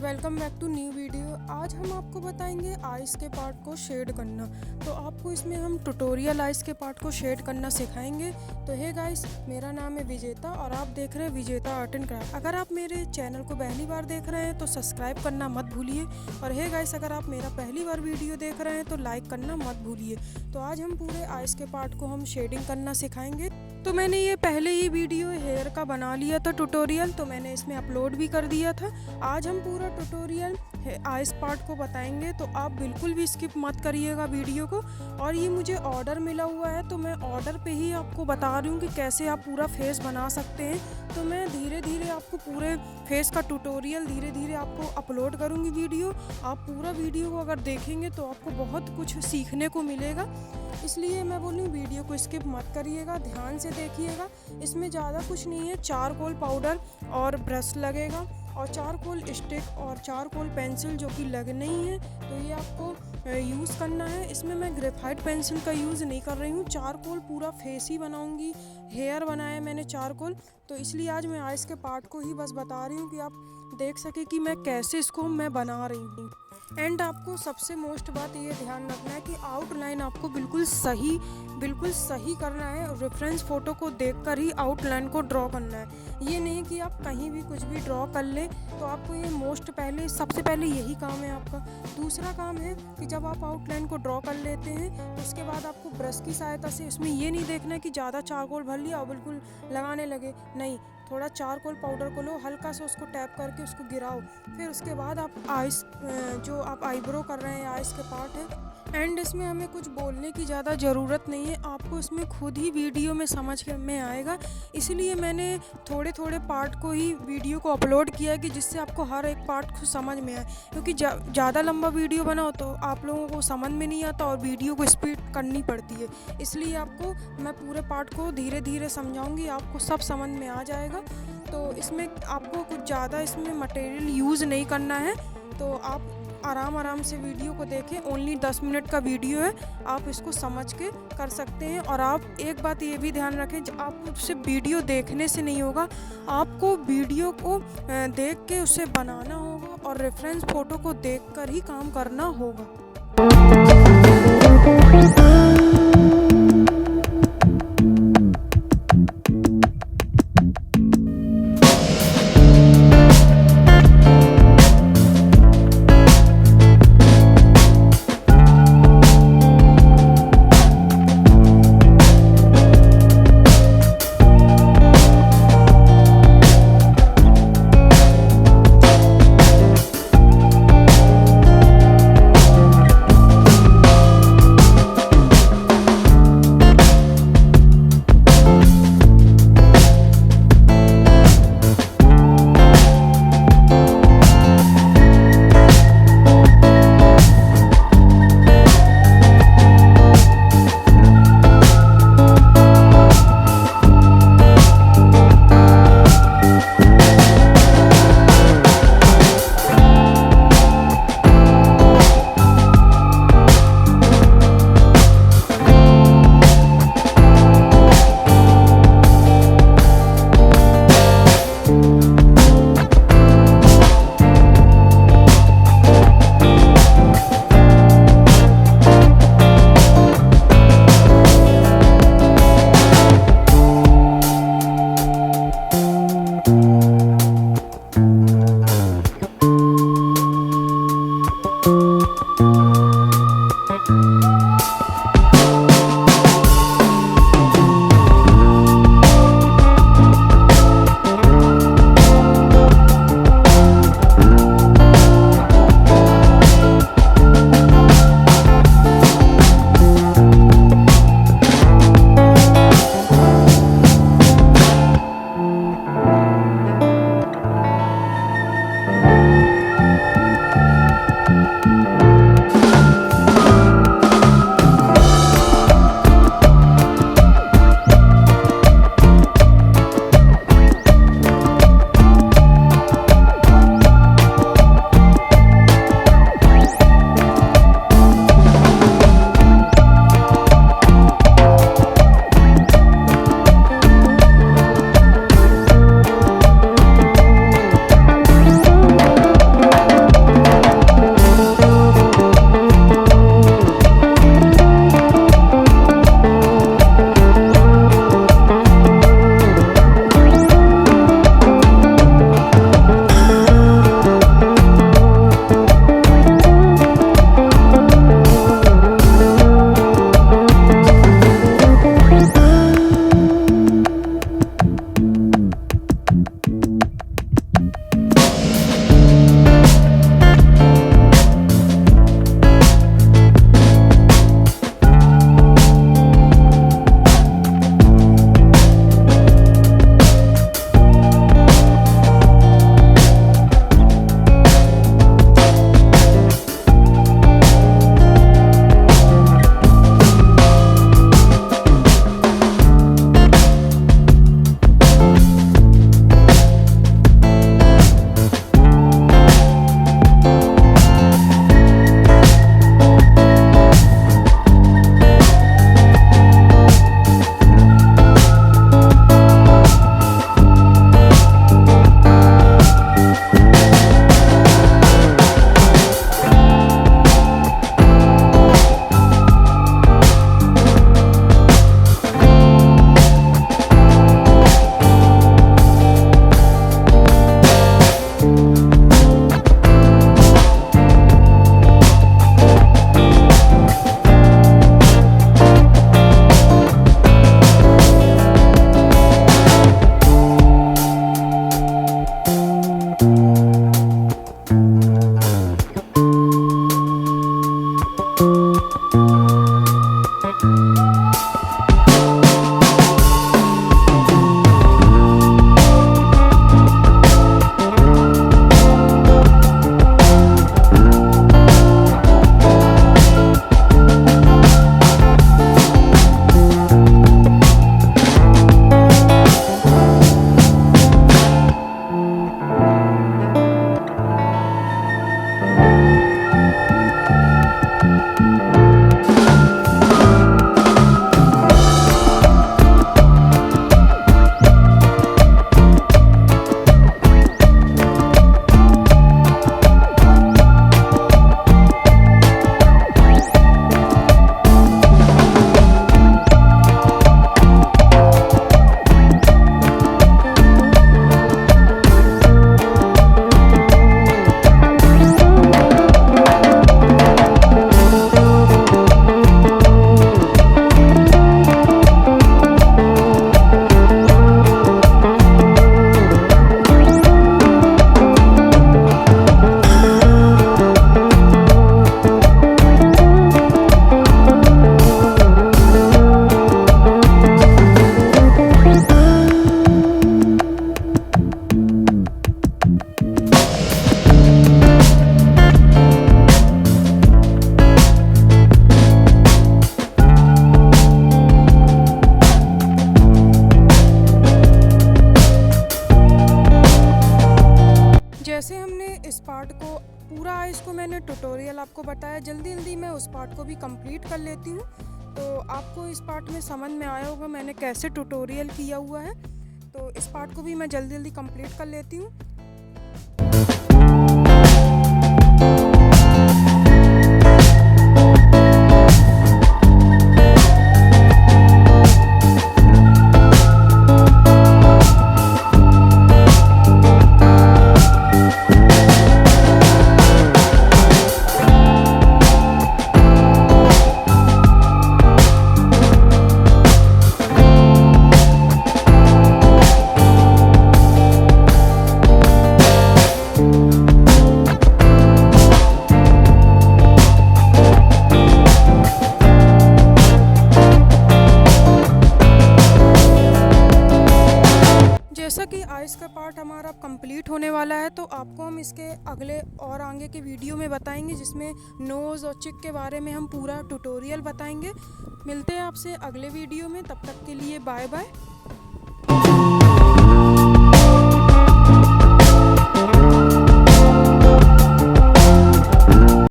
Welcome back to new video. आज हम आपको बताएंगे आइस के पार्ट को शेड करना। तो आपको इसमें हम ट्यूटोरियल आइस के पार्ट को शेड करना सिखाएंगे। तो हे गाइस, मेरा नाम है विजेता और आप देख रहे हैं विजेता आर्ट एंड क्राफ्ट। अगर आप मेरे चैनल को पहली बार देख रहे हैं तो सब्सक्राइब करना मत भूलिए। और हे गाइस, अगर आप मेरा पहली बार वीडियो देख रहे हैं तो लाइक करना मत भूलिए। तो आज हम पूरे आइस के पार्ट को हम शेडिंग करना सिखाएंगे। तो मैंने ये पहले ही वीडियो हेयर का बना लिया था ट्यूटोरियल, तो मैंने इसमें अपलोड भी कर दिया था। आज हम पूरा ट्यूटोरियल आइस पार्ट को बताएंगे, तो आप बिल्कुल भी स्किप मत करिएगा वीडियो को। और ये मुझे ऑर्डर मिला हुआ है, तो मैं ऑर्डर पे ही आपको बता रही हूँ कि कैसे आप पूरा फेस बना सकते हैं। तो मैं धीरे धीरे आपको पूरे फेस का ट्यूटोरियल धीरे धीरे आपको अपलोड करूँगी वीडियो। आप पूरा वीडियो को अगर देखेंगे तो आपको बहुत कुछ सीखने को मिलेगा, इसलिए मैं बोलूँ वीडियो को स्किप मत करिएगा, ध्यान से देखिएगा। इसमें ज़्यादा कुछ नहीं है, चारकोल पाउडर और ब्रश लगेगा और चारकोल स्टिक और चारकोल पेंसिल जो कि लगनी है, तो ये आपको यूज़ करना है। इसमें मैं ग्रेफाइट पेंसिल का यूज़ नहीं कर रही हूँ, चारकोल पूरा फेस ही बनाऊँगी। हेयर बनाया मैंने चारकोल, तो इसलिए आज मैं आइस के पार्ट को ही बस बता रही हूँ कि आप देख सके कि मैं कैसे इसको मैं बना रही हूँ। एंड आपको सबसे मोस्ट बात ये ध्यान रखना है कि आउटलाइन आपको बिल्कुल सही करना है। रेफरेंस फ़ोटो को देखकर ही आउटलाइन को ड्रॉ करना है। ये नहीं कि आप कहीं भी कुछ भी ड्रॉ कर लें। तो आपको ये सबसे पहले यही काम है आपका। दूसरा काम है कि जब आप आउटलाइन को ड्रॉ कर लेते हैं तो उसके बाद आपको ब्रश की सहायता से इसमें ये नहीं देखना है कि ज़्यादा चारकोल भर लिया और बिल्कुल लगाने लगे, नहीं। थोड़ा चारकोल पाउडर को लो, हल्का सा उसको टैप करके उसको गिराओ। फिर उसके बाद आप आइस जो आप आईब्रो कर रहे हैं, आइस के पार्ट है। एंड इसमें हमें कुछ बोलने की ज़्यादा ज़रूरत नहीं है, आपको इसमें खुद ही वीडियो में समझ में आएगा। इसलिए मैंने थोड़े थोड़े पार्ट को ही वीडियो को अपलोड किया है कि जिससे आपको हर एक पार्ट को समझ में आए। क्योंकि ज़्यादा लंबा वीडियो बनाओ तो आप लोगों को समझ में नहीं आता और वीडियो को स्पीड करनी पड़ती है। इसलिए आपको मैं पूरे पार्ट को धीरे धीरे समझाऊँगी, आपको सब समझ में आ जाएगा। तो इसमें आपको कुछ ज़्यादा इसमें मटेरियल यूज़ नहीं करना है, तो आप आराम से वीडियो को देखें। ओनली 10 मिनट का वीडियो है, आप इसको समझ के कर सकते हैं। और आप एक बात ये भी ध्यान रखें, आपको सिर्फ वीडियो देखने से नहीं होगा, आपको वीडियो को देख के उसे बनाना होगा और रेफरेंस फ़ोटो को देखकर ही काम करना होगा। गाइस को मैंने ट्यूटोरियल आपको बताया, जल्दी जल्दी मैं उस पार्ट को भी कंप्लीट कर लेती हूँ। तो आपको इस पार्ट में समझ में आया होगा मैंने कैसे ट्यूटोरियल किया हुआ है। तो इस पार्ट को भी मैं जल्दी जल्दी कंप्लीट कर लेती हूँ। जैसा कि आइस का पार्ट हमारा कंप्लीट होने वाला है, तो आपको हम इसके अगले और आगे के वीडियो में बताएंगे, जिसमें नोज़ और चिक के बारे में हम पूरा ट्यूटोरियल बताएंगे। मिलते हैं आपसे अगले वीडियो में, तब तक के लिए बाय बाय।